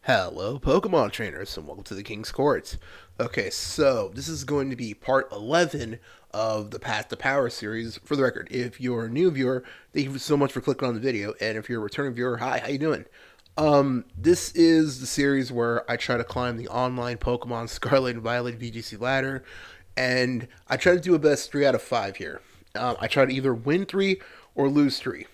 Hello, Pokemon trainers, and welcome to the King's Court. Okay, so this is going to be part 11 of the Path to Power series. For the record, if you're a new viewer, thank you so much for clicking on the video, and if you're a returning viewer, hi, how you doing? This is the series where I try to climb the online Pokemon Scarlet and Violet VGC ladder, and I try to do a best 3 out of 5 here. I try to either win 3 or lose 3,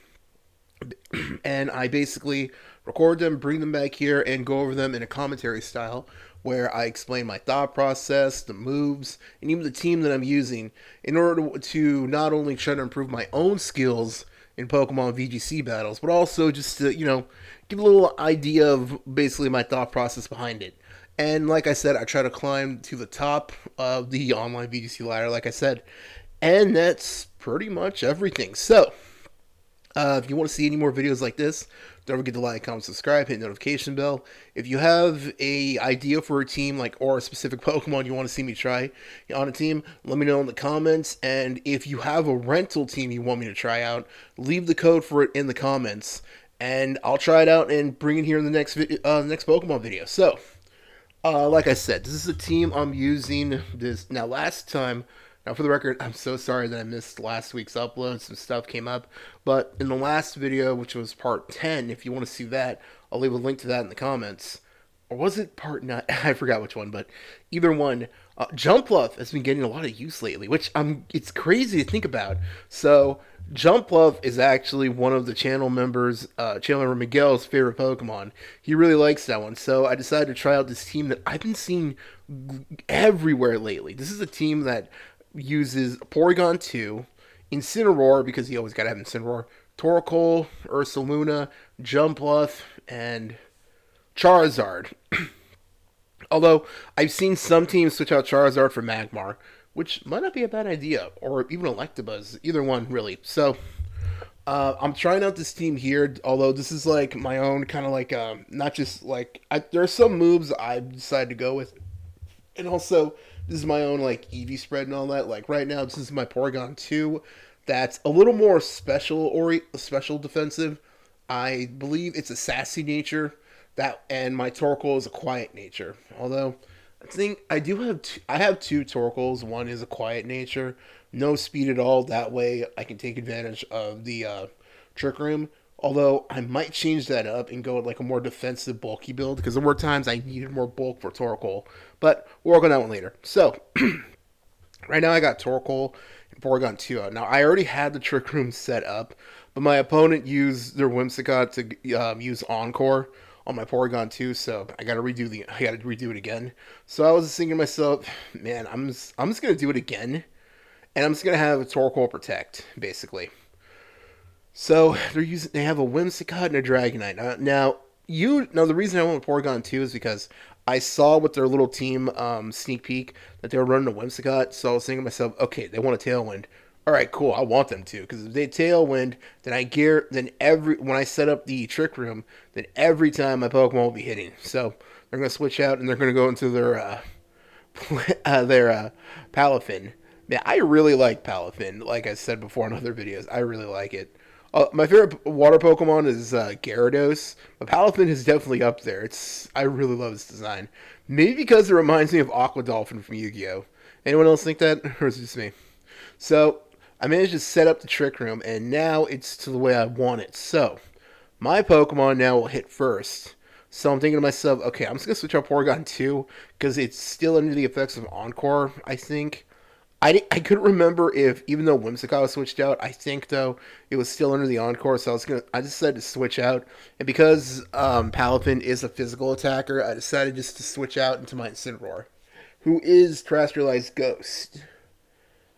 and I basically record them, bring them back here, and go over them in a commentary style where I explain my thought process, the moves, and even the team that I'm using in order to not only try to improve my own skills in Pokemon VGC battles, but also just to, give a little idea of basically my thought process behind it. And like I said, I try to climb to the top of the online VGC ladder, like I said, and that's pretty much everything. So, if you want to see any more videos like this, don't forget to like, comment, subscribe, hit notification bell. If you have a idea for a team or a specific Pokemon you want to see me try on a team, let me know in the comments. And if you have a rental team you want me to try out, leave the code for it in the comments, and I'll try it out and bring it here in the next Pokemon video. So, like I said, this is a team I'm using. This now. Last time, now for the record, I'm so sorry that I missed last week's upload. Some stuff came up, but in the last video, which was part 10, if you want to see that, I'll leave a link to that in the comments. Or was it part 9? I forgot which one, but either one. Jumpluff has been getting a lot of use lately, which it's crazy to think about. So Jumpluff is actually one of the channel members, channel member Miguel's favorite Pokemon. He really likes that one, so I decided to try out this team that I've been seeing everywhere lately. This is a team that uses Porygon 2, Incineroar, because you always gotta have Incineroar, Torkoal, Ursaluna, Jumpluff, and Charizard. Although I've seen some teams switch out Charizard for Magmar, which might not be a bad idea, or even Electabuzz, either one really. So I'm trying out this team here, although this is like my own kind of not just there are some moves I decided to go with, and also this is my own EV spread and all that. Like right now, this is my Porygon 2. That's a little more special defensive. I believe it's a sassy nature. That and my Torkoal is a quiet nature. Although I think I have two Torkoals. One is a quiet nature, no speed at all. That way I can take advantage of the Trick Room. Although I might change that up and go with a more defensive, bulky build because there were times I needed more bulk for Torkoal. But we'll work on that one later. So right now I got Torkoal and Porygon 2 out. Now I already had the Trick Room set up, but my opponent used their Whimsicott to use Encore on my Porygon 2, so I gotta redo it again. So I was thinking to myself, man, I'm just gonna do it again, and I'm just gonna have a Torkoal Protect basically. So they have a Whimsicott and a Dragonite. Now the reason I went with Porygon 2 is because I saw with their little team sneak peek that they were running a Whimsicott, so I was thinking to myself, okay, they want a Tailwind. All right, cool. I want them to because if they Tailwind, then when I set up the Trick Room, then every time my Pokemon will be hitting. So they're gonna switch out and they're gonna go into their Palafin. Man, I really like Palafin. Like I said before in other videos, I really like it. My favorite water Pokemon is Gyarados, but Palafin is definitely up there. I really love this design. Maybe because it reminds me of Aqua Dolphin from Yu-Gi-Oh. Anyone else think that, or is it just me? So I managed to set up the Trick Room, and now it's to the way I want it. So my Pokemon now will hit first. So I'm thinking to myself, okay, I'm just gonna switch out Porygon 2 because it's still under the effects of Encore, I think. I couldn't remember if, even though Whimsicott was switched out, I think though it was still under the Encore, so I decided to switch out, and because Palafin is a physical attacker, I decided just to switch out into my Incineroar, who is Terrestrialized Ghost.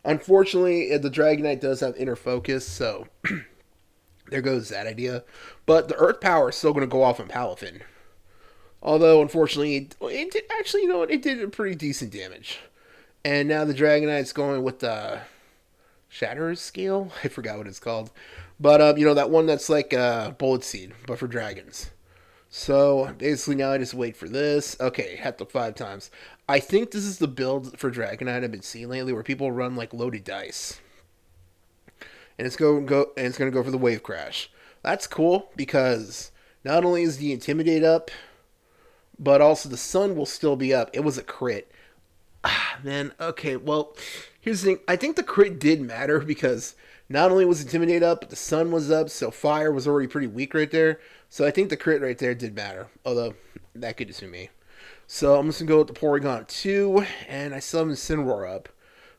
Unfortunately, the Dragonite does have inner focus, so there goes that idea. But the Earth power is still going to go off on Palafin. Although, unfortunately, it did, actually, it did pretty decent damage. And now the Dragonite's going with the Shatter's Scale? I forgot what it's called. But, that one that's like Bullet Seed, but for dragons. So, basically now I just wait for this. Okay, hit the 5 times. I think this is the build for Dragonite I've been seeing lately where people run loaded dice. And it's going to go for the Wave Crash. That's cool because not only is the Intimidate up, but also the sun will still be up. It was a crit. Ah, man, okay, well, here's the thing. I think the crit did matter because not only was Intimidate up, but the sun was up, so fire was already pretty weak right there. So I think the crit right there did matter, although that could just be me. So I'm just going to go with the Porygon 2, and I still have Incineroar up.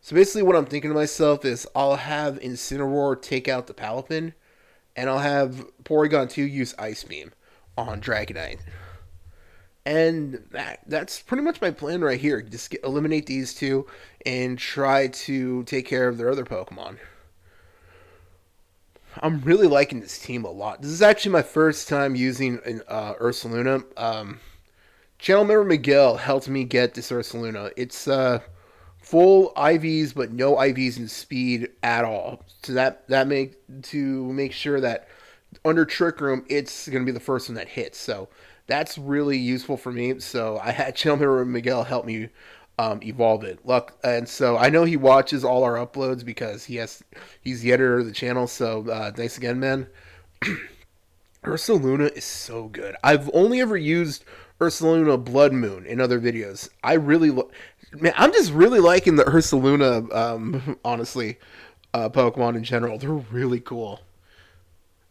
So basically what I'm thinking to myself is I'll have Incineroar take out the Palipin, and I'll have Porygon 2 use Ice Beam on Dragonite. And that's pretty much my plan right here. Just eliminate these two and try to take care of their other Pokemon. I'm really liking this team a lot. This is actually my first time using an Ursaluna. Channel member Miguel helped me get this Ursaluna. It's full IVs, but no IVs in speed at all. So make sure that under Trick Room, it's going to be the first one that hits. So that's really useful for me. So I had Channel member Miguel help me evolve it. Luck, and so I know he watches all our uploads because he's the editor of the channel. So thanks again, man. Ursaluna is so good. I've only ever used Ursaluna Blood Moon in other videos. Man, I'm just really liking the Ursaluna, honestly, Pokemon in general. They're really cool.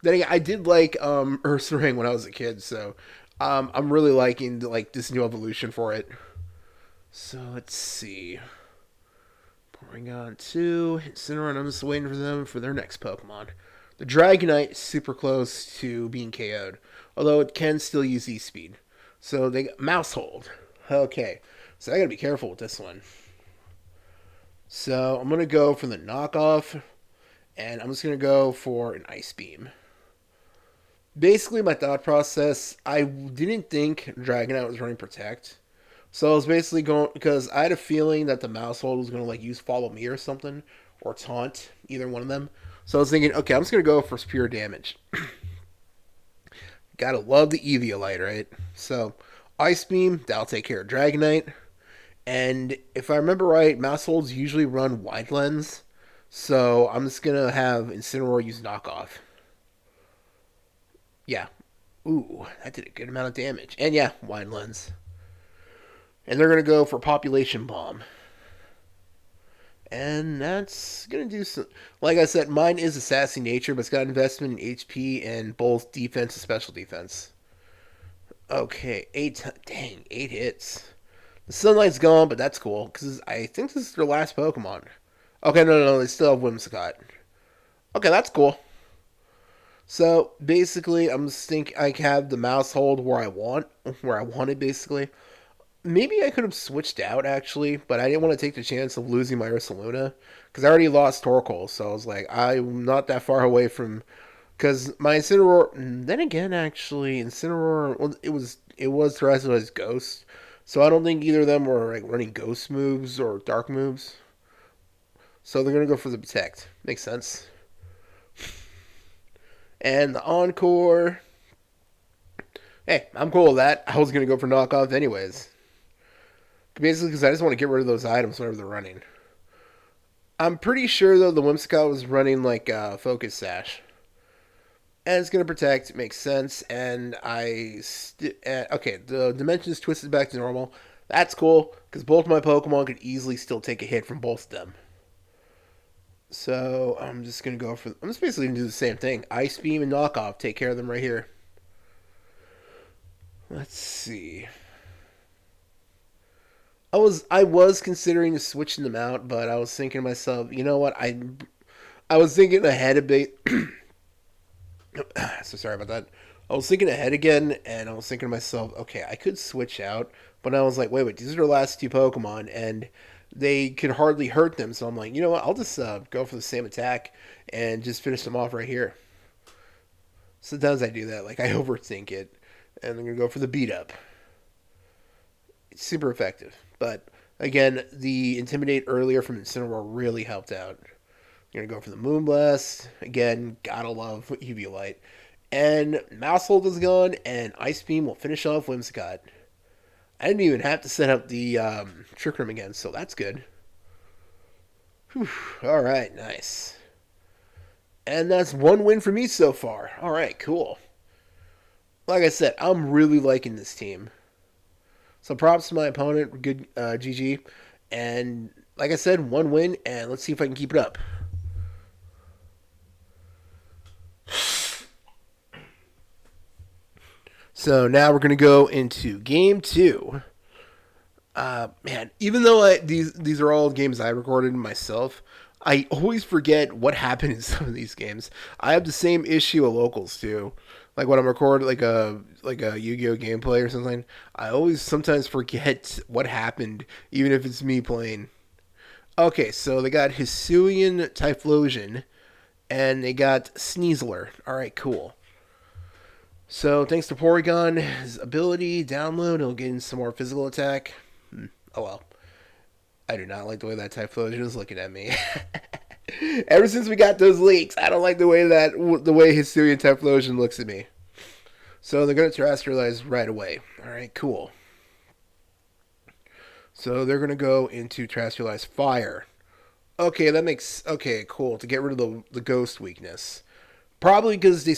Then again, I did like Ursaring when I was a kid, so I'm really liking like this new evolution for it. So let's see. Porygon 2, Incineroar, I'm just waiting for them for their next Pokemon. The Dragonite is super close to being KO'd, although it can still use E-Speed. So they got Mouse Hold. Okay, so I gotta be careful with this one. So I'm gonna go for the knockoff, and I'm just gonna go for an Ice Beam. Basically, my thought process, I didn't think Dragonite was running Protect. So I was basically going because I had a feeling that the mouse hold was going to like use Follow Me or something or Taunt, either one of them. So I was thinking, okay, I'm just going to go for pure damage. Gotta love the Eviolite, right? So Ice Beam, that'll take care of Dragonite. And if I remember right, mouse holds usually run Wide Lens. So I'm just going to have Incineroar use Knockoff. Yeah. Ooh, that did a good amount of damage. And yeah, Wide Lens. And they're going to go for Population Bomb. And that's going to do some... Like I said, mine is a sassy nature, but it's got investment in HP and both defense and special defense. Okay, 8 hits. The Sunlight's gone, but that's cool, because I think this is their last Pokemon. Okay, no, they still have Whimsicott. Okay, that's cool. So, basically, I'm just think I have the mouse hold where I want it, basically. Maybe I could have switched out actually, but I didn't want to take the chance of losing my Ursaluna because I already lost Torkoal, so I was like, I'm not that far away from because my Incineroar. Then again, actually, Incineroar, well, it was dressed as Ghost, so I don't think either of them were like running Ghost moves or Dark moves. So they're gonna go for the Protect. Makes sense. And the Encore. Hey, I'm cool with that. I was gonna go for knockoff anyways. Basically, because I just want to get rid of those items whenever they're running. I'm pretty sure, though, the Whimsicott was running, like, Focus Sash. And it's going to protect. It makes sense. And okay, the dimensions twisted back to normal. That's cool, because both my Pokemon could easily still take a hit from both of them. So, I'm just going to go for... I'm just basically going to do the same thing. Ice Beam and Knockoff. Take care of them right here. Let's see. I was considering switching them out, but I was thinking to myself, you know what? I was thinking ahead a bit. So sorry about that. I was thinking ahead again, and I was thinking to myself, okay, I could switch out, but I was like, wait, these are the last two Pokemon, and they could hardly hurt them. So I'm like, you know what? I'll just go for the same attack and just finish them off right here. Sometimes I do that, like I overthink it, and I'm gonna go for the beat up. It's super effective. But again, the Intimidate earlier from Incineroar really helped out. You're going to go for the Moonblast. Again, gotta love Eviolite. And Mousehold is gone, and Ice Beam will finish off Whimsicott. I didn't even have to set up the Trick Room again, so that's good. Whew. Alright, nice. And that's one win for me so far. Alright, cool. Like I said, I'm really liking this team. So props to my opponent. Good GG. And like I said, one win, and let's see if I can keep it up. So now we're gonna go into game two. Man, even though these are all games I recorded myself, I always forget what happened in some of these games. I have the same issue at locals too. Like when I'm recording like a Yu-Gi-Oh gameplay or something, I always sometimes forget what happened, even if it's me playing. Okay, so they got Hisuian Typhlosion and they got Sneasler. All right, cool. So thanks to Porygon, his ability download, he'll gain some more physical attack. Oh well. I do not like the way that Typhlosion is looking at me. Ever since we got those leaks, I don't like the way Hisuian Typhlosion looks at me. So they're gonna terrestrialize right away. All right, cool. So they're gonna go into terrestrialize fire. Okay, that makes okay, cool. To get rid of the ghost weakness. Probably because they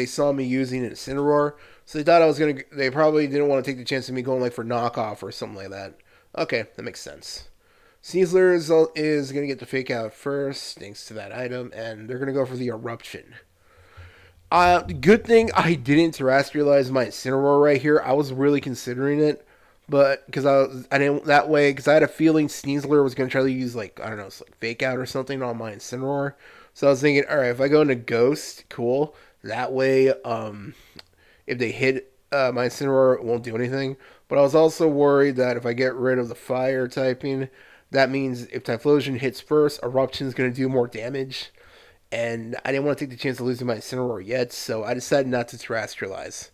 saw me using an Incineroar, so they thought I was gonna. They probably didn't want to take the chance of me going like for knockoff or something like that. Okay, that makes sense. Sneasler is going to get the fake out first, thanks to that item, and they're going to go for the eruption. Good thing I didn't terrestrialize my Incineroar right here. I was really considering it, but because I didn't that way because I had a feeling Sneasler was going to try to use like I don't know, like fake out or something on my Incineroar. So I was thinking, all right, if I go into Ghost, cool. That way, if they hit my Incineroar, it won't do anything. But I was also worried that if I get rid of the fire typing, that means if Typhlosion hits first, Eruption is going to do more damage. And I didn't want to take the chance of losing my Incineroar yet, so I decided not to terrestrialize.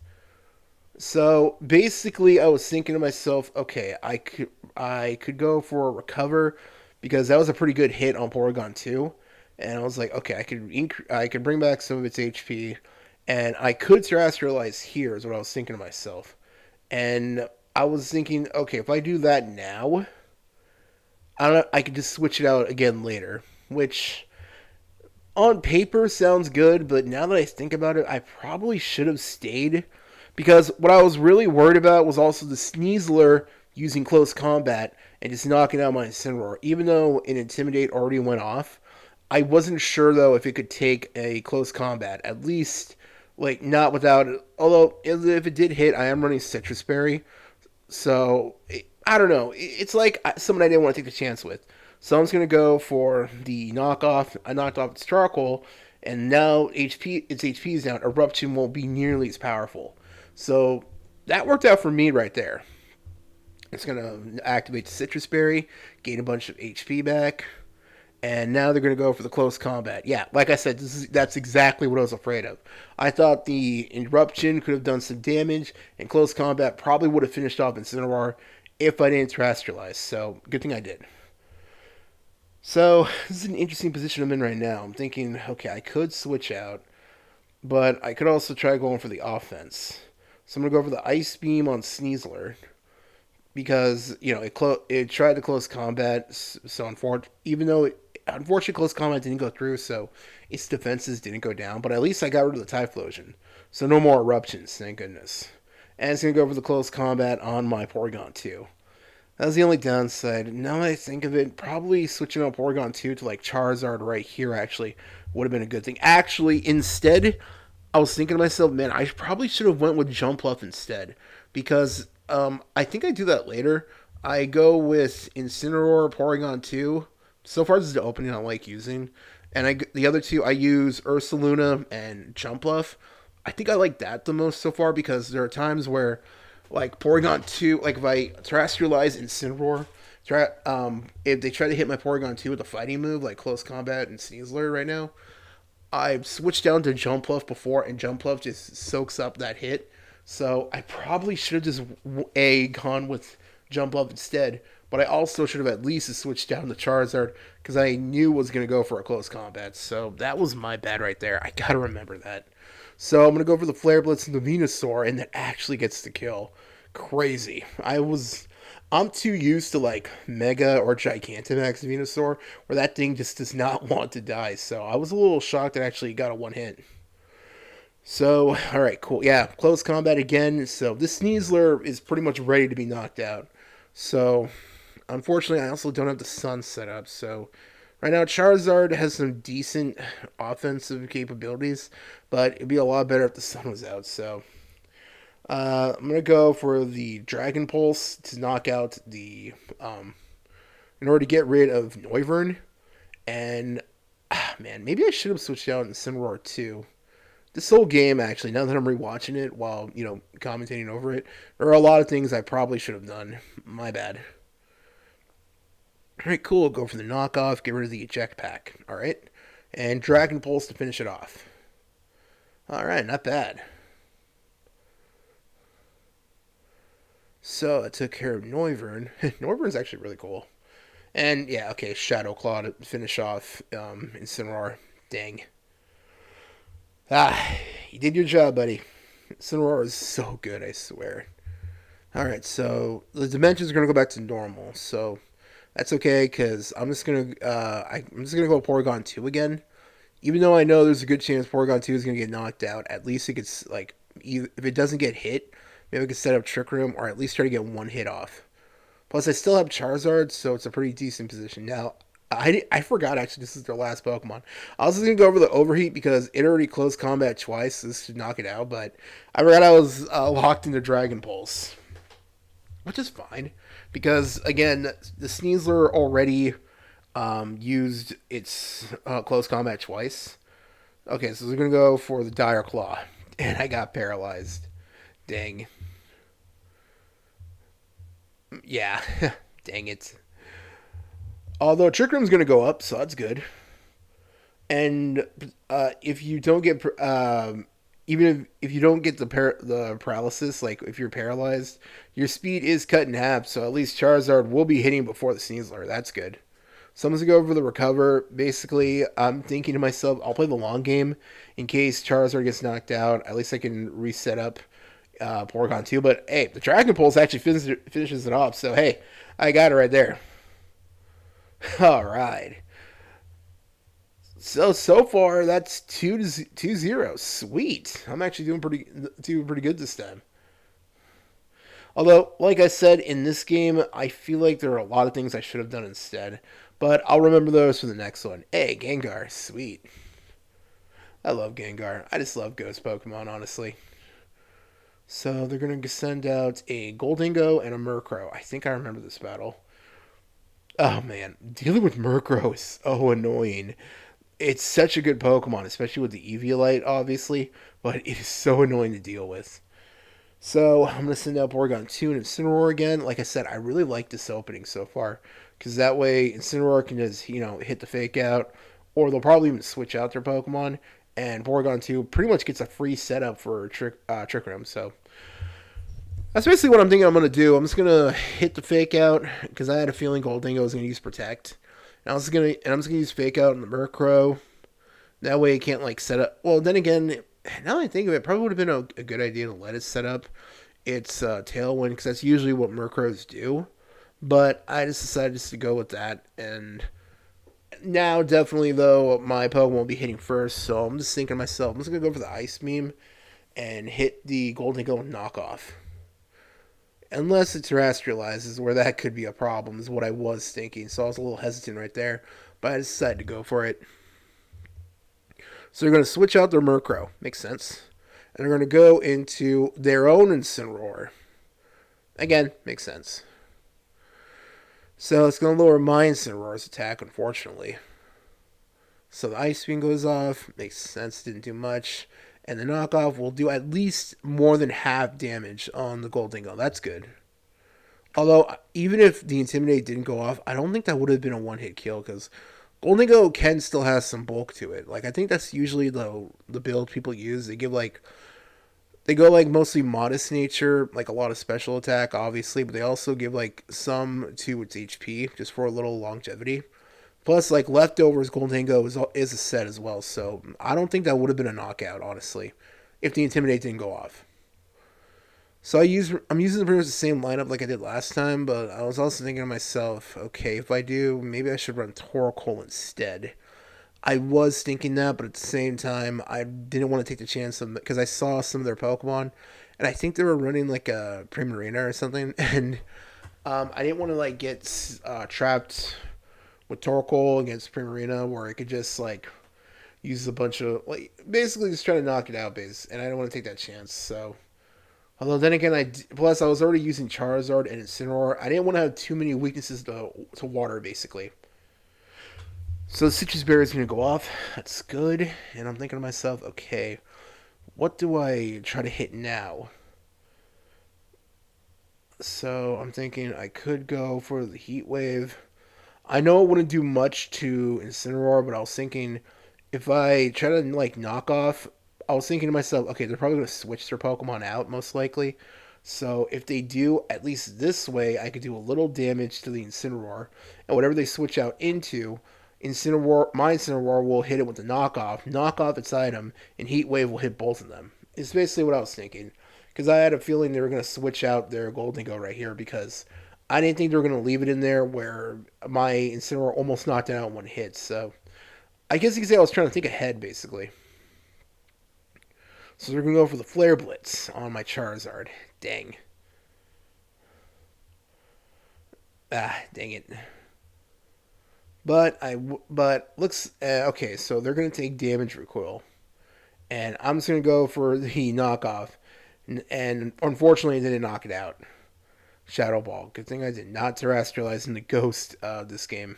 So basically, I was thinking to myself, okay, I could go for a recover because that was a pretty good hit on Porygon 2, and I was like, okay, I could bring back some of its HP, and I could terrestrialize here is what I was thinking to myself, and I was thinking, okay, if I do that now, I could just switch it out again later, which on paper sounds good, but now that I think about it, I probably should have stayed because what I was really worried about was also the Sneasler using close combat and just knocking out my Incineroar. Even though an Intimidate already went off, I wasn't sure though if it could take a close combat. At least, like not without. Although if it did hit, I am running Citrus Berry, so I don't know. It's like someone I didn't want to take the chance with. So I'm just gonna go for the knockoff. I knocked off its charcoal, and now its HP is down. Eruption won't be nearly as powerful. So that worked out for me right there. It's gonna activate the Citrus Berry, gain a bunch of HP back, and now they're gonna go for the close combat. Yeah, like I said, that's exactly what I was afraid of. I thought the Eruption could have done some damage, and close combat probably would have finished off Incineroar if I didn't terrestrialize. So good thing I did. So this is an interesting position I'm in right now. I'm thinking, okay, I could switch out, but I could also try going for the offense. So I'm gonna go for the Ice Beam on Sneasler because it tried to close combat. So even though unfortunately close combat didn't go through, so its defenses didn't go down. But at least I got rid of the Typhlosion, so no more eruptions. Thank goodness. And it's gonna go for the close combat on my Porygon too. That was the only downside. Now that I think of it, probably switching out Porygon 2 to like Charizard right here actually would have been a good thing. Actually, instead, I was thinking to myself, man, I probably should have went with Jumpluff instead because I think I do that later. I go with Incineroar, Porygon 2. So far, this is the opening I like using. And the other two, I use Ursaluna and Jumpluff. I think I like that the most so far because there are times where like Porygon 2, like if I terrestrialize Incineroar, if they try to hit my Porygon 2 with a fighting move, like Close Combat and Sneasler right now, I've switched down to Jumpluff before, and Jumpluff just soaks up that hit. So I probably should have just gone with Jumpluff instead, but I also should have at least switched down to Charizard because I knew was going to go for a Close Combat. So that was my bad right there. I got to remember that. So I'm going to go for the Flare Blitz and the Venusaur, and that actually gets the kill. Crazy. I'm too used to like Mega or Gigantamax Venusaur, where that thing just does not want to die. So I was a little shocked it actually got a one hit. So, alright, cool. Yeah, close combat again. So, this Sneasler is pretty much ready to be knocked out. So, unfortunately, I also don't have the sun set up. So, right now, Charizard has some decent offensive capabilities, but it'd be a lot better if the sun was out. So, I'm going to go for the Dragon Pulse to knock out the. In order to get rid of Noivern. And, man, maybe I should have switched out in Incineroar too. This whole game, actually, now that I'm rewatching it while, commentating over it, there are a lot of things I probably should have done. My bad. Alright, cool. Go for the knockoff, get rid of the eject pack. Alright. And Dragon Pulse to finish it off. Alright, not bad. So I took care of Noivern. Noivern's actually really cool. And yeah, okay, Shadow Claw to finish off Incineroar. Dang. Ah, you did your job, buddy. Incineroar is so good, I swear. Alright, so the dimensions are going to go back to normal. So that's okay, because I'm just gonna go Porygon 2 again. Even though I know there's a good chance Porygon 2 is gonna get knocked out, at least it gets like if it doesn't get hit, maybe I could set up Trick Room or at least try to get one hit off. Plus, I still have Charizard, so it's a pretty decent position. Now, I forgot actually this is their last Pokemon. I was just gonna go over the Overheat because it already closed combat twice. So this should knock it out, but I forgot I was locked into Dragon Pulse, which is fine because again, the Sneasler already used its close combat twice. Okay, so we're gonna go for the Dire Claw, and I got paralyzed. Dang. Yeah. Dang it. Although Trick Room's gonna go up, so that's good. And if you don't get even if you don't get the paralysis, like if you're paralyzed, your speed is cut in half. So at least Charizard will be hitting before the Sneasler. That's good. So I'm going to go over the recover. Basically, I'm thinking to myself, I'll play the long game in case Charizard gets knocked out. At least I can reset up Porygon 2. But hey, the Dragon Pulse actually finishes it off. So hey, I got it right there. All right. So far that's 2-0. Sweet. I'm actually doing pretty good this time. Although, like I said, in this game, I feel like there are a lot of things I should have done instead. But I'll remember those for the next one. Hey, Gengar, sweet. I love Gengar. I just love ghost Pokemon, honestly. So they're going to send out a Goldingo and a Murkrow. I think I remember this battle. Oh man, dealing with Murkrow is so annoying. It's such a good Pokemon, especially with the Eviolite, obviously, but it is so annoying to deal with. So I'm gonna send out Porygon 2 and Incineroar again. Like I said, I really like this opening so far because that way Incineroar can just hit the fake out, or they'll probably even switch out their Pokemon, and Porygon 2 pretty much gets a free setup for Trick Room. So that's basically what I'm thinking I'm gonna do. I'm just gonna hit the fake out because I had a feeling Goldingo was gonna use Protect. And I'm just gonna use fake out on the Murkrow. That way it can't like set up. Well, then again, now that I think of it, probably would have been a good idea to let it set up its Tailwind because that's usually what Murkrows do. But I just decided just to go with that. And now, definitely though, my Pokemon will be hitting first. So I'm just thinking to myself, I'm just gonna go for the Ice Beam and hit the Goldingo knockoff. Unless it terrestrializes, where that could be a problem, is what I was thinking. So I was a little hesitant right there, but I decided to go for it. So they're going to switch out their Murkrow. Makes sense. And they're going to go into their own Incineroar. Again, makes sense. So it's going to lower my Incineroar's attack, unfortunately. So the Ice Beam goes off. Makes sense, didn't do much. And the knockoff will do at least more than half damage on the Goldingo. That's good. Although, even if the Intimidate didn't go off, I don't think that would have been a one-hit kill, because Goldingo can still has some bulk to it. Like, I think that's usually the build people use. They go like mostly modest nature, like a lot of special attack, obviously, but they also give like some to its HP just for a little longevity. Plus, like leftovers, Goldingo is a set as well, so I don't think that would have been a knockout, honestly, if the Intimidate didn't go off. So I'm using pretty much the same lineup like I did last time, but I was also thinking to myself, okay, if I do, maybe I should run Torkoal instead. I was thinking that, but at the same time, I didn't want to take the chance of because I saw some of their Pokemon, and I think they were running like a Primarina or something, and I didn't want to like get trapped with Torkoal against Primarina, where I could just like use a bunch of like basically just try to knock it out, base, and I don't want to take that chance. So, although then again, plus I was already using Charizard and Incineroar. I didn't want to have too many weaknesses to water, basically. So the citrus berry is going to go off. That's good. And I'm thinking to myself, okay, what do I try to hit now? So I'm thinking I could go for the heat wave. I know it wouldn't do much to Incineroar, but I was thinking if I try to like knock off, I was thinking to myself, okay, they're probably going to switch their Pokemon out most likely. So if they do, at least this way, I could do a little damage to the Incineroar, and whatever they switch out into, my Incineroar will hit it with the knock off its item, and Heat Wave will hit both of them. It's basically what I was thinking, because I had a feeling they were going to switch out their Golden Go right here because I didn't think they were going to leave it in there where my Incineroar almost knocked it out in one hit. So I guess you could say I was trying to think ahead, basically. So they're going to go for the Flare Blitz on my Charizard. Dang. Ah, dang it. But looks okay. So they're going to take damage recoil, and I'm just going to go for the knockoff, and unfortunately, they didn't knock it out. Shadow Ball. Good thing I did not terrestrialize into Ghost this game.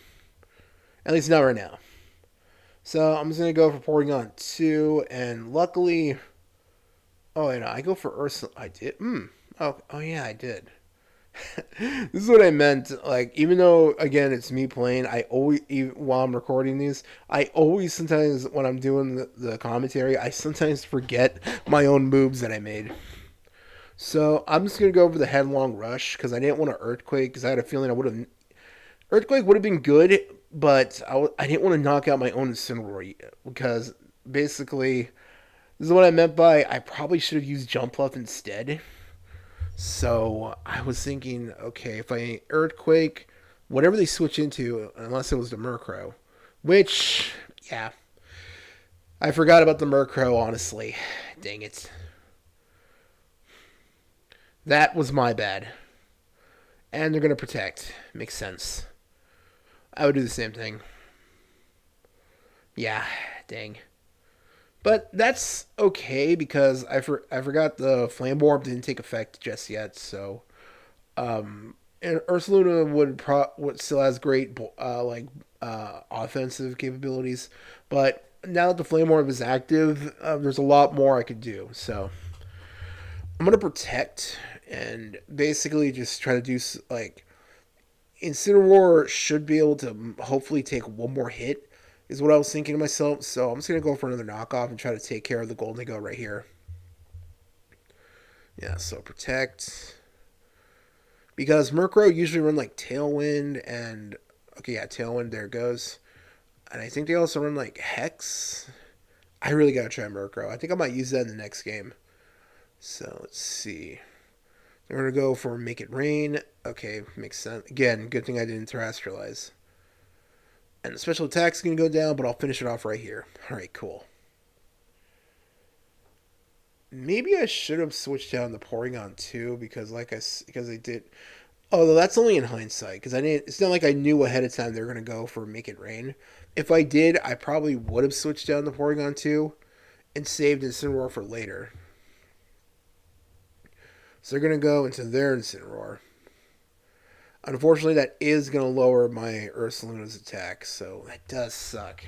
At least not right now. So I'm just gonna go for Porygon 2, and luckily, oh wait, no, I go for Ursula. I did. Oh yeah, I did. This is what I meant. Like, even though again it's me playing, I always even while I'm recording these, I always sometimes when I'm doing the commentary, I sometimes forget my own moves that I made. So I'm just gonna go over the headlong rush because I didn't want to earthquake because I had a feeling I would have earthquake would have been good, but I didn't want to knock out my own Incineroar because basically this is what I meant by I probably should have used jump up instead. So I was thinking, okay, if I earthquake, whatever they switch into, unless it was the Murkrow, which yeah, I forgot about the Murkrow. Honestly, dang it, that was my bad. And they're gonna protect. Makes sense. I would do the same thing. Yeah, dang. But that's okay because I forgot the Flame Orb didn't take effect just yet. So and Ursaluna would still has great offensive capabilities, but now that the Flame Orb is active, there's a lot more I could do. So I'm gonna protect and basically just try to do like Incineroar should be able to hopefully take one more hit, is what I was thinking to myself. So I'm just going to go for another knockoff and try to take care of the Golden Go right here. Yeah, so protect. Because Murkrow usually run like Tailwind and. Okay, yeah, Tailwind, there it goes. And I think they also run like Hex. I really got to try Murkrow. I think I might use that in the next game. So let's see. They're going to go for Make It Rain. Okay, makes sense. Again, good thing I didn't terrestrialize. And the special attack's going to go down, but I'll finish it off right here. Alright, cool. Maybe I should have switched down the Porygon 2 because because I did. Although that's only in hindsight because I didn't. It's not like I knew ahead of time they were going to go for Make It Rain. If I did, I probably would have switched down the Porygon 2 and saved Incineroar for later. So they're going to go into their Incineroar. Unfortunately, that is going to lower my Ursaluna's attack, so that does suck.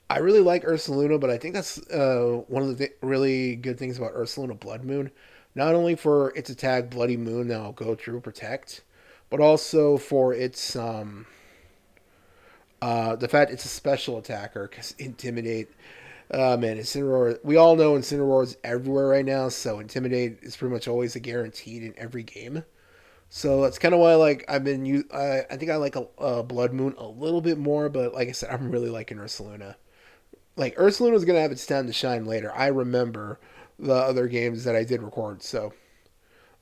I really like Ursaluna, but I think that's one of the really good things about Ursaluna Blood Moon. Not only for its attack Bloody Moon that will go through Protect, but also for its the fact it's a special attacker because Intimidate. Man, Incineroar. We all know Incineroar is everywhere right now, so Intimidate is pretty much always a guaranteed in every game. So that's kind of why like I've been. I think I like a Blood Moon a little bit more, but like I said, I'm really liking Ursaluna. Like Ursaluna is gonna have its time to shine later. I remember the other games that I did record, so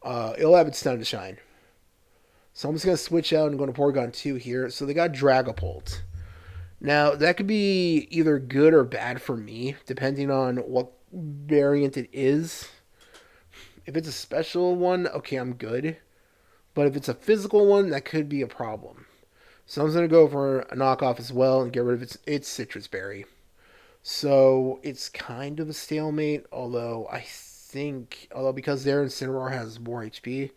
it'll have its time to shine. So I'm just going to switch out and go to Porygon 2 here. So they got Dragapult. Now, that could be either good or bad for me, depending on what variant it is. If it's a special one, okay, I'm good. But if it's a physical one, that could be a problem. So I'm just going to go for a knockoff as well and get rid of its Citrus Berry. So it's kind of a stalemate, although because their Incineroar has more HP,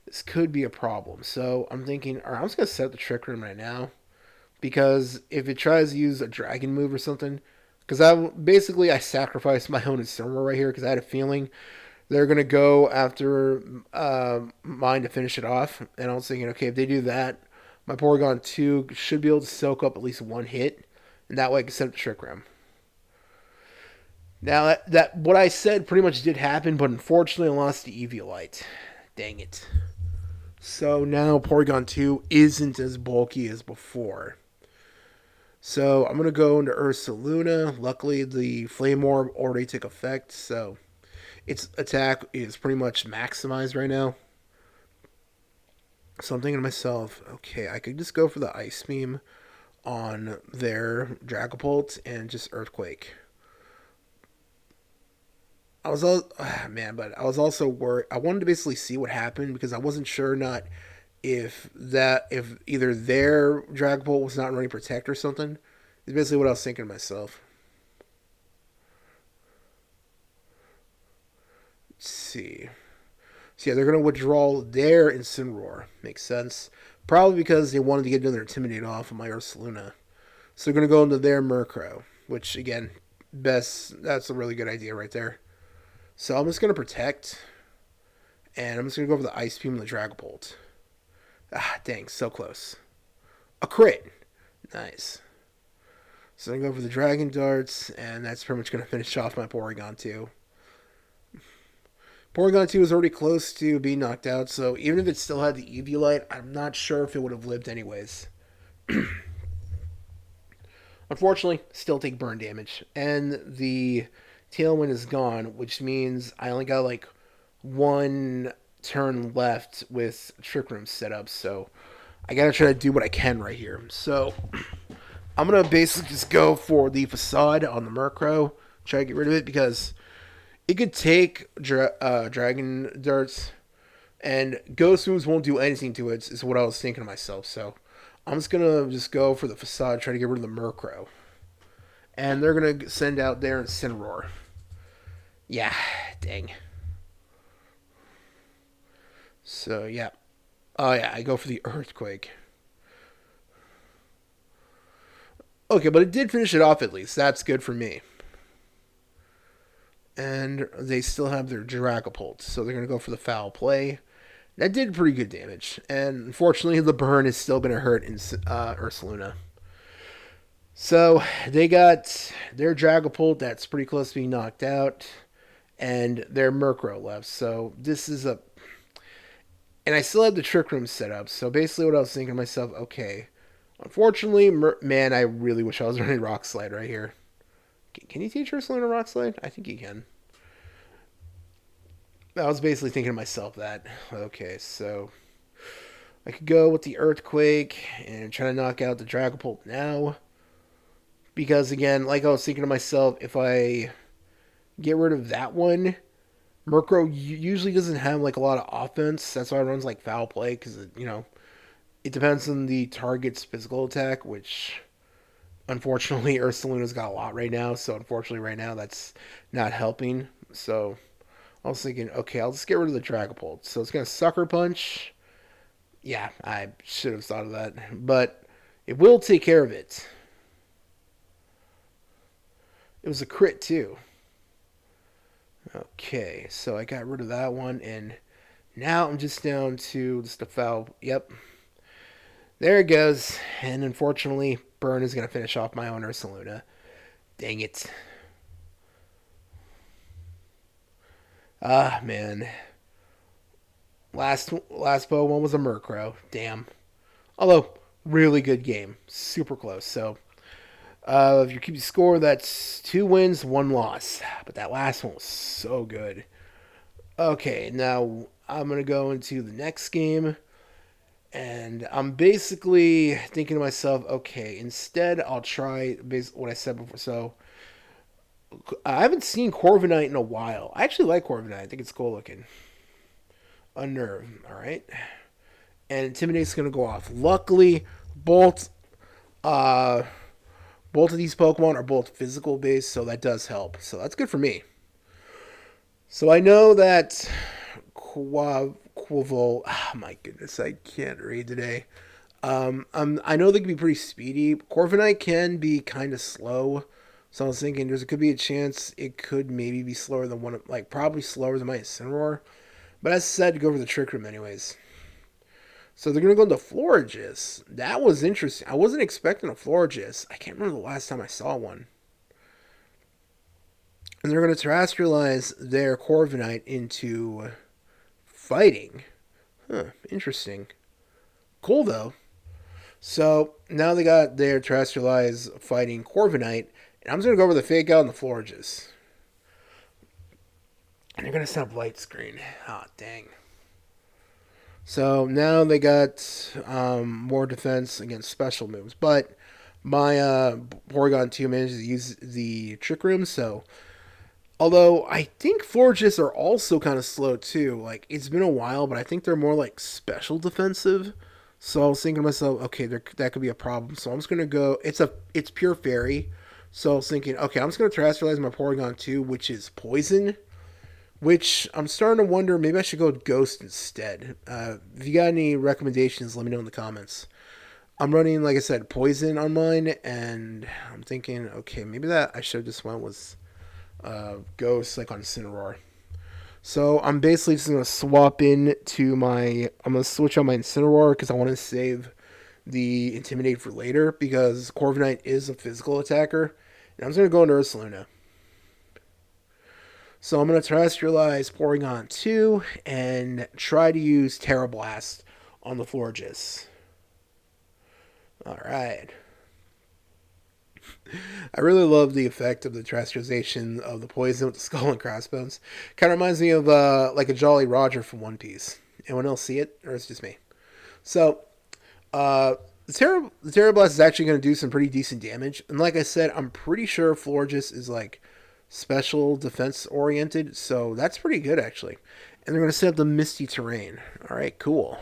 this could be a problem. So I'm thinking, alright, I'm just going to set up the Trick Room right now. Because if it tries to use a dragon move or something, because I sacrificed my own Incineroar right here because I had a feeling they're gonna go after mine to finish it off, and I was thinking, okay, if they do that, my Porygon 2 should be able to soak up at least one hit, and that way I can set up the Trick Room. Now that what I said pretty much did happen, but unfortunately I lost the Eviolite. Dang it. So now Porygon 2 isn't as bulky as before. So I'm going to go into Ursaluna. Luckily, the Flame Orb already took effect, so its attack is pretty much maximized right now. So I'm thinking to myself, okay, I could just go for the Ice Beam on their Dragapult and just Earthquake. I was but I was also worried. I wanted to basically see what happened because I wasn't sure or not if either their Dragapult was not running Protect or something. It's basically what I was thinking to myself. Let's see. So yeah, they're gonna withdraw their Incineroar. Makes sense. Probably because they wanted to get another Intimidate off of my Ursaluna. So they're gonna go into their Murkrow, which again, that's a really good idea right there. So I'm just gonna protect, and I'm just gonna go for the Ice Beam and the Dragapult. Ah, dang, so close. A crit. Nice. So I'm going to go for the Dragon Darts, and that's pretty much going to finish off my Porygon 2. Porygon 2 is already close to being knocked out, so even if it still had the Eviolite, I'm not sure if it would have lived anyways. Unfortunately, still take burn damage. And the Tailwind is gone, which means I only got like one turn left with Trick Room set up, so I gotta try to do what I can right here. So I'm gonna basically just go for the Facade on the Murkrow, try to get rid of it because it could take Dragon Darts, and Ghost Moves won't do anything to it, is what I was thinking to myself. So I'm just gonna go for the Facade, try to get rid of the Murkrow. And they're gonna send out their Incineroar. Yeah, dang. So yeah. Oh yeah, I go for the Earthquake. Okay, but it did finish it off at least. That's good for me. And they still have their Dragapult, so they're going to go for the Foul Play. That did pretty good damage, and unfortunately the burn is still going to hurt in Ursaluna. So they got their Dragapult that's pretty close to being knocked out, and their Murkrow left. So this is a... And I still have the Trick Room set up, so basically what I was thinking to myself, okay, unfortunately, man, I really wish I was running Rock Slide right here. Can you teach Ursaluna Rock Slide? I think you can. I was basically thinking to myself that. Okay, so I could go with the Earthquake and try to knock out the Dragapult now. Because, again, like I was thinking to myself, if I get rid of that one, Murkrow usually doesn't have, like, a lot of offense. That's why it runs, like, Foul Play, because, it depends on the target's physical attack, which... Unfortunately, Ursaluna's got a lot right now, so unfortunately right now that's not helping. So I was thinking, okay, I'll just get rid of the Dragapult. So it's going to Sucker Punch. Yeah, I should have thought of that. But it will take care of it. It was a crit too. Okay, so I got rid of that one, and now I'm just down to just a foul. Yep. There it goes. And unfortunately, Burn is going to finish off my own Ursaluna. Dang it. Ah, man. Last bow one was a Murkrow. Damn. Although, really good game. Super close. So, if you're keeping score, that's 2 wins, 1 loss. But that last one was so good. Okay, now I'm going to go into the next game. And I'm basically thinking to myself, okay, instead I'll try what I said before. So I haven't seen Corviknight in a while. I actually like Corviknight. I think it's cool looking. Unnerve, all right. And Intimidate's gonna go off. Luckily, both uh both of these Pokemon are both physical based, so that does help. So that's good for me. So I know that Quavo. Oh my goodness, I can't read today. I know they can be pretty speedy. Corviknight can be kind of slow. So I was thinking could be a chance it could maybe be slower than one, like probably slower than my Incineroar. But as I said, go over the Trick Room anyways. So they're gonna go into Florges. That was interesting. I wasn't expecting a Florges. I can't remember the last time I saw one. And they're gonna terrestrialize their Corviknight into fighting. Huh, interesting. Cool though. So now they got their terrestrialized fighting Corviknight, and I'm just gonna go over the fake out and the Florges. And they're gonna set up light screen. Ah, oh, dang. So now they got more defense against special moves, but my Porygon 2 manages to use the Trick Room, so although I think Florges are also kind of slow too. Like it's been a while, but I think they're more like special defensive. So I was thinking to myself, okay, that could be a problem. So I'm just gonna go. It's pure fairy. So I was thinking, okay, I'm just gonna terrestrialize my Porygon 2, which is poison. Which I'm starting to wonder, maybe I should go with Ghost instead. If you got any recommendations, let me know in the comments. I'm running, like I said, Poison on mine, and I'm thinking, okay, maybe that I should have just went with Ghost, like on Incineroar. So I'm basically just going to swap in to my... I'm going to switch on my Incineroar because I want to save the Intimidate for later because Corviknight is a physical attacker. And I'm just going to go into Ursaluna. So I'm going to terrestrialize Porygon 2 and try to use Terra Blast on the Florges. Alright. I really love the effect of the terrestrialization of the poison with the skull and crossbones. Kind of reminds me of like a Jolly Roger from One Piece. Anyone else see it? Or it's just me? So, the Terra Blast is actually going to do some pretty decent damage. And like I said, I'm pretty sure Florges is like special defense oriented, so that's pretty good actually. And they're going to set up the Misty Terrain. Alright, cool.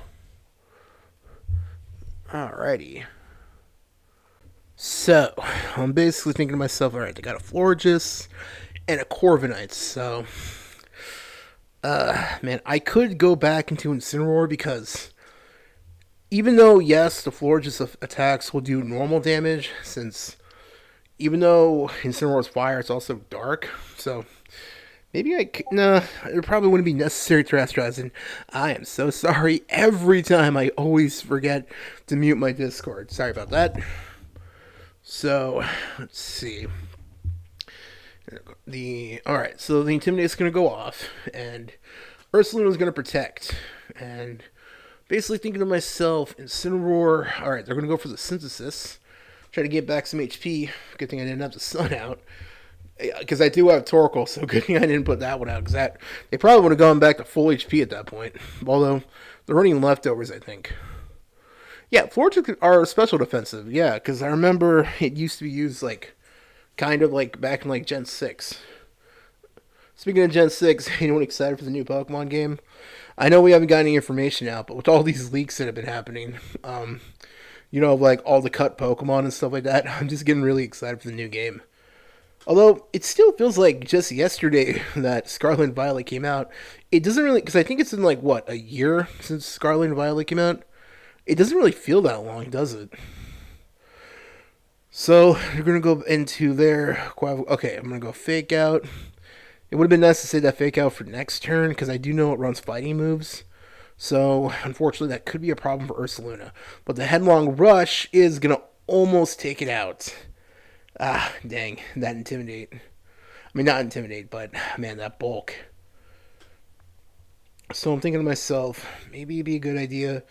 Alrighty. So, I'm basically thinking to myself, alright, they got a Florges and a Corviknight, so... man, I could go back into Incineroar because... even though, yes, the Florges attacks will do normal damage, since... even though Incineroar's fire, it's also dark, so... maybe it probably wouldn't be necessary to terrestrialize. I am so sorry. Every time I always forget to mute my Discord. Sorry about that. So, let's see. Alright, so the Intimidate is going to go off, and Ursaluna is going to protect. And basically thinking to myself, Incineroar, alright, they're going to go for the Synthesis. Try to get back some HP. Good thing I didn't have the sun out. Because I do have Torkoal, so good thing I didn't put that one out. Because they probably would have gone back to full HP at that point. Although, they're running leftovers, I think. Yeah, Florges are special defensive. Yeah, because I remember it used to be used, like, kind of like back in, like, Gen 6. Speaking of Gen 6, anyone excited for the new Pokemon game? I know we haven't got any information out, but with all these leaks that have been happening, you know, like all the cut Pokemon and stuff like that, I'm just getting really excited for the new game. Although, it still feels like just yesterday that Scarlet and Violet came out. It doesn't really... because I think it's been, like, what, a year since Scarlet and Violet came out? It doesn't really feel that long, does it? So, you're going to go into their... okay, I'm going to go Fake Out. It would have been nice to say that Fake Out for next turn, because I do know it runs fighting moves. So, unfortunately, that could be a problem for Ursaluna. But the Headlong Rush is going to almost take it out. Ah, dang, that Intimidate. I mean, not Intimidate, but, man, that bulk. So I'm thinking to myself, maybe it'd be a good idea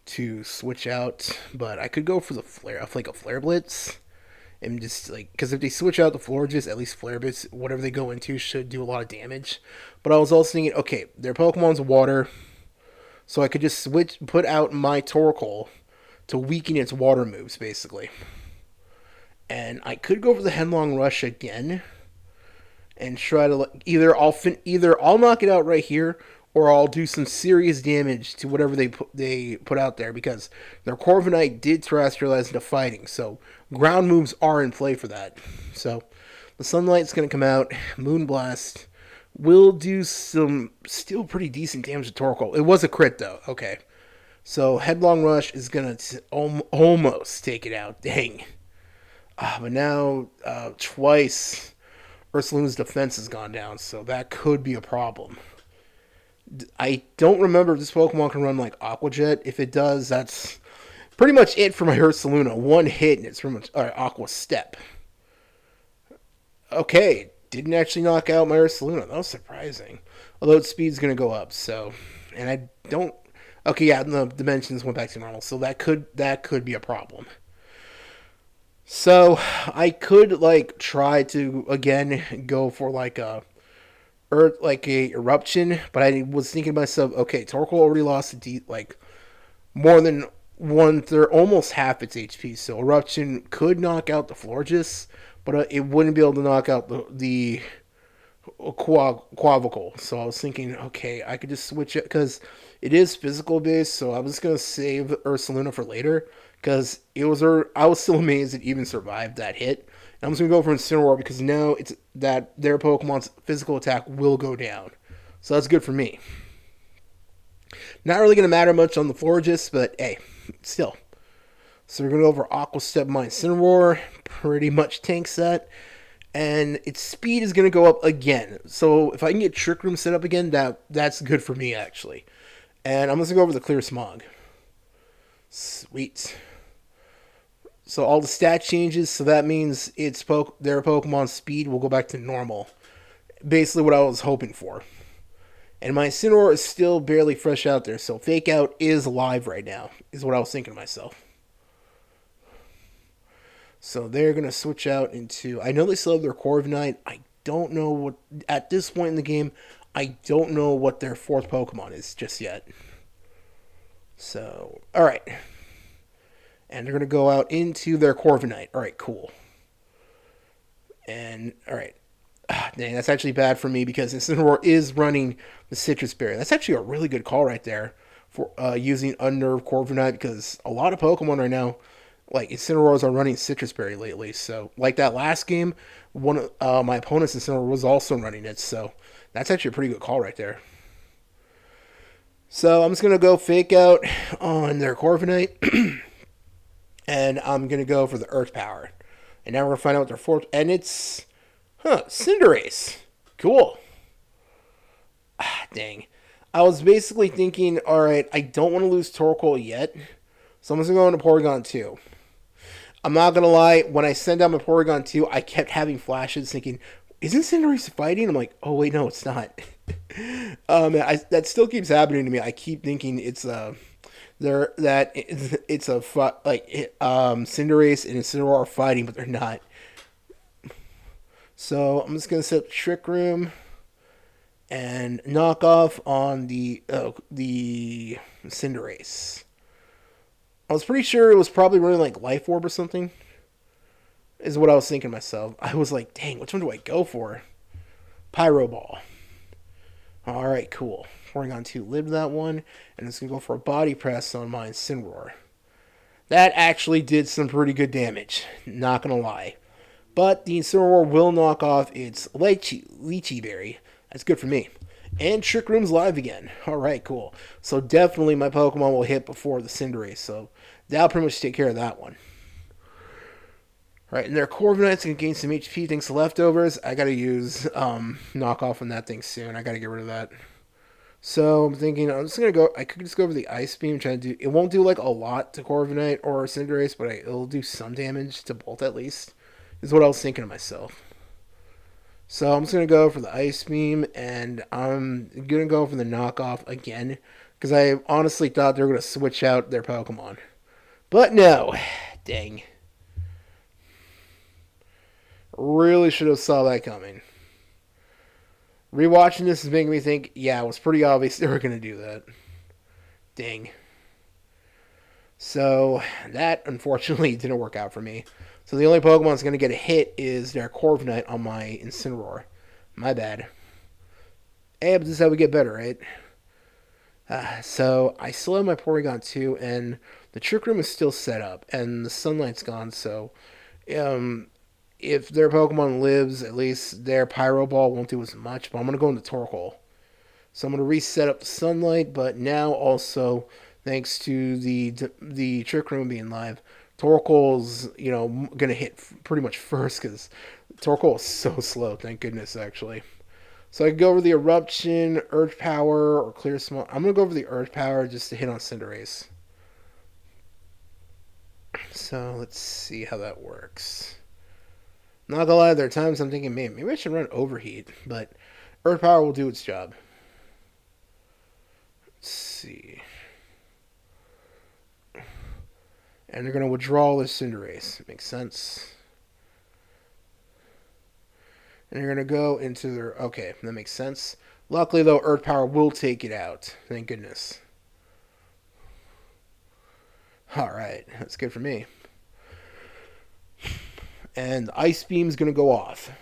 to switch out, but I could go for the Flare, like a Flare Blitz, and just, like, because if they switch out the Florges, at least Flare Blitz, whatever they go into should do a lot of damage. But I was also thinking, okay, their Pokemon's water, So I could just put out my Torkoal to weaken its water moves, basically. And I could go for the Headlong Rush again and try to either I'll knock it out right here, or I'll do some serious damage to whatever they put out there, because their Corviknight did terrestrialize into fighting, so ground moves are in play for that. So the Sunlight's going to come out. Moonblast will do some still pretty decent damage to Torkoal. It was a crit though. Okay, so Headlong Rush is going to almost take it out. Dang. But now twice Ursaluna's defense has gone down, so that could be a problem. I don't remember if this Pokemon can run like Aqua Jet. If it does, that's pretty much it for my Ursaluna. One hit and it's pretty much Aqua Step. Okay, didn't actually knock out my Ursaluna. That was surprising. Although its speed's going to go up, so... And I don't... Okay, yeah, the dimensions went back to normal, so that could be a problem. So I could like try to again go for like a eruption, but I was thinking to myself, okay, Torkoal already lost like more than 1/3, almost half its HP, so eruption could knock out the Florges, but it wouldn't be able to knock out the Quavicle. So I was thinking, okay, I could just switch it because it is physical based. So I was gonna save Ursaluna for later because I was still amazed it even survived that hit. And I'm just gonna go for Incineroar because now it's that their Pokemon's physical attack will go down. So that's good for me. Not really gonna matter much on the Florges, but hey, still. So we're gonna go for Aqua Step my Incineroar. Pretty much tanks that. And its speed is going to go up again. So if I can get Trick Room set up again, that's good for me, actually. And I'm just going to go over the Clear Smog. Sweet. So all the stat changes, so that means their Pokemon's speed will go back to normal. Basically what I was hoping for. And my Incineroar is still barely fresh out there, so Fake Out is alive right now, is what I was thinking to myself. So they're going to switch out into... I know they still have their Corviknight. I don't know what... At this point in the game, I don't know what their fourth Pokemon is just yet. So, alright. And they're going to go out into their Corviknight. Alright, cool. And, alright. Dang, that's actually bad for me because Incineroar is running the Citrus Berry. That's actually a really good call right there for using Unnerved Corviknight, because a lot of Pokemon right now... Like, Incineroars are running Citrus Berry lately. So, like that last game, one of my opponent's Incineroar was also running it. So, that's actually a pretty good call right there. So, I'm just going to go Fake Out on their Corviknight. And I'm going to go for the Earth Power. And now we're going to find out what their fourth... And it's... Cinderace. Cool. Dang. I was basically thinking, alright, I don't want to lose Torkoal yet. So, I'm just going to go into Porygon 2. I'm not going to lie, when I sent out my Porygon 2, I kept having flashes thinking, isn't Cinderace fighting? I'm like, oh wait, no, it's not. That still keeps happening to me. I keep thinking it's Cinderace and Incineroar are fighting, but they're not. So I'm just going to set up Trick Room and knock off on the Cinderace. I was pretty sure it was probably running like Life Orb or something, is what I was thinking to myself. I was like, dang, which one do I go for? Pyro Ball. Alright, cool. Porygon 2 lived that one, and it's going to go for a Body Press on my Incineroar. That actually did some pretty good damage, not going to lie. But the Incineroar will knock off its Lychee Berry. That's good for me. And Trick Room's live again. Alright, cool. So definitely my Pokemon will hit before the Cinderace. So that'll pretty much take care of that one. Alright, and their Corviknight's going to gain some HP thanks to leftovers. I got to use knockoff on that thing soon. I got to get rid of that. So I'm thinking I'm just going to go... I could just go over the Ice Beam. Try to do... It won't do like a lot to Corviknight or Cinderace, but it'll do some damage to both at least. Is what I was thinking to myself. So I'm just going to go for the Ice Beam, and I'm going to go for the knockoff again, because I honestly thought they were going to switch out their Pokemon. But no. Dang. Really should have saw that coming. Rewatching this is making me think, yeah, it was pretty obvious they were going to do that. Dang. So that unfortunately didn't work out for me. So the only Pokemon that's going to get a hit is their Corviknight on my Incineroar. My bad. Hey, but this is how we get better, right? So I still have my Porygon 2, and the Trick Room is still set up, and the Sunlight's gone, so um, if their Pokemon lives, at least their Pyro Ball won't do as much, but I'm going to go into Torkoal. So I'm going to reset up the Sunlight, but now also, thanks to the Trick Room being live, Torkoal's, going to hit pretty much first, because Torkoal is so slow, thank goodness, actually. So I could go over the Eruption, Earth Power, or Clear Small. I'm going to go over the Earth Power just to hit on Cinderace. So let's see how that works. Not gonna lie, there are times I'm thinking, man, maybe I should run Overheat, but Earth Power will do its job. Let's see. And they're going to withdraw the Cinderace. Makes sense. And they're going to go into their... Okay, that makes sense. Luckily, though, Earth Power will take it out. Thank goodness. Alright, that's good for me. And Ice Beam's going to go off.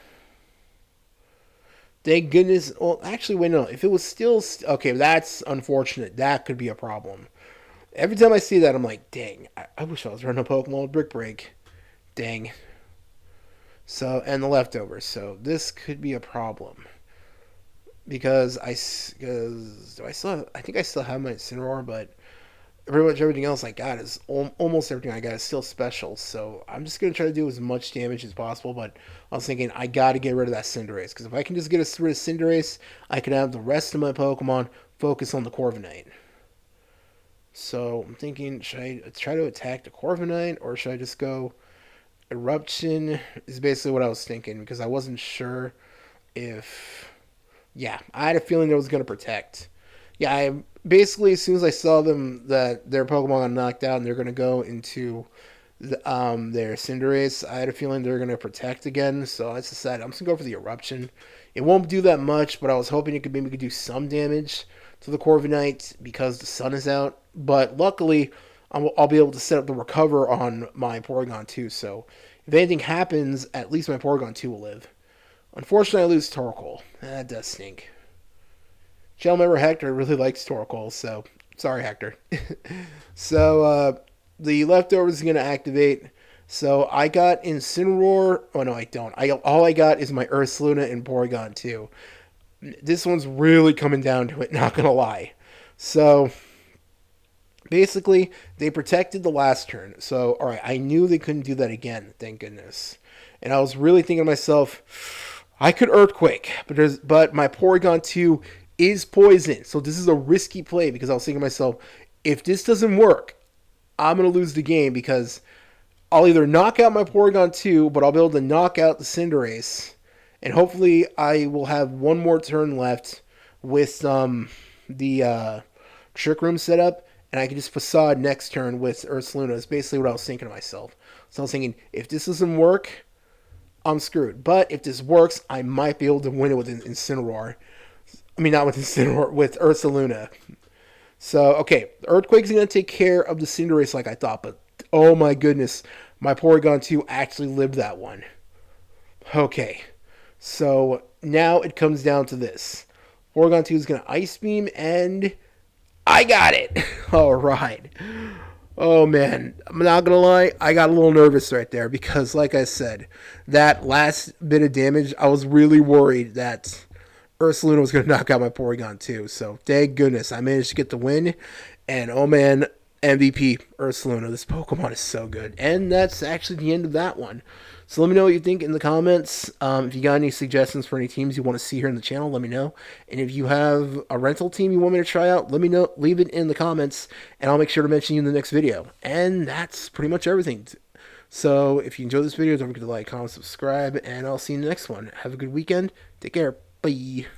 Thank goodness. Well, actually, wait, no. If it was still... Okay, that's unfortunate. That could be a problem. Every time I see that, I'm like, dang, I wish I was running a Pokemon with Brick Break. Dang. So, and the leftovers. So, this could be a problem. Because I think I still have my Incineroar, but pretty much everything else I got is almost everything I got is still special. So I'm just gonna try to do as much damage as possible. But I was thinking I got to get rid of that Cinderace, because if I can just get rid of Cinderace, I can have the rest of my Pokemon focus on the Corviknight. So I'm thinking, should I try to attack the Corviknight, or should I just go Eruption? Is basically what I was thinking, because I wasn't sure if... Yeah, I had a feeling it was going to protect. Yeah, I basically, as soon as I saw them, that their Pokemon got knocked out and they're going to go into their Cinderace, I had a feeling they were going to protect again, so I decided I'm just going to go for the Eruption. It won't do that much, but I was hoping it could maybe do some damage to the Corviknight because the sun is out. But luckily, I'll be able to set up the Recover on my Porygon 2, so if anything happens, at least my Porygon 2 will live. Unfortunately, I lose Torkoal. That does stink. Channel member Hector really likes Torkoal, so sorry, Hector. So, the leftovers is going to activate. So, I got Incineroar. Oh, no, I don't. All I got is my Ursaluna and Porygon 2. This one's really coming down to it, not going to lie. So, basically, they protected the last turn. So, alright, I knew they couldn't do that again, thank goodness. And I was really thinking to myself, I could Earthquake, but my Porygon 2 is poison. So this is a risky play, because I was thinking to myself, if this doesn't work, I'm going to lose the game, because I'll either knock out my Porygon 2, but I'll be able to knock out the Cinderace, and hopefully I will have one more turn left with the Trick Room set up, and I can just Facade next turn with Ursaluna. Is basically what I was thinking to myself. So I was thinking, if this doesn't work, I'm screwed. But if this works, I might be able to win it with Incineroar. I mean, not with Incineroar, with Ursaluna. So, okay, Earthquake's going to take care of the Cinderace like I thought, but oh my goodness, my Porygon 2 actually lived that one. Okay, so now it comes down to this. Porygon 2 is going to Ice Beam, and I got it! Alright. Oh man, I'm not gonna lie, I got a little nervous right there, because like I said, that last bit of damage, I was really worried that Ursaluna was gonna knock out my Porygon 2. So thank goodness I managed to get the win. And oh man, MVP Ursaluna, this Pokemon is so good. And that's actually the end of that one. So let me know what you think in the comments. If you got any suggestions for any teams you want to see here in the channel, let me know. And if you have a rental team you want me to try out, let me know. Leave it in the comments, and I'll make sure to mention you in the next video. And that's pretty much everything. So if you enjoyed this video, don't forget to like, comment, subscribe, and I'll see you in the next one. Have a good weekend. Take care. Bye.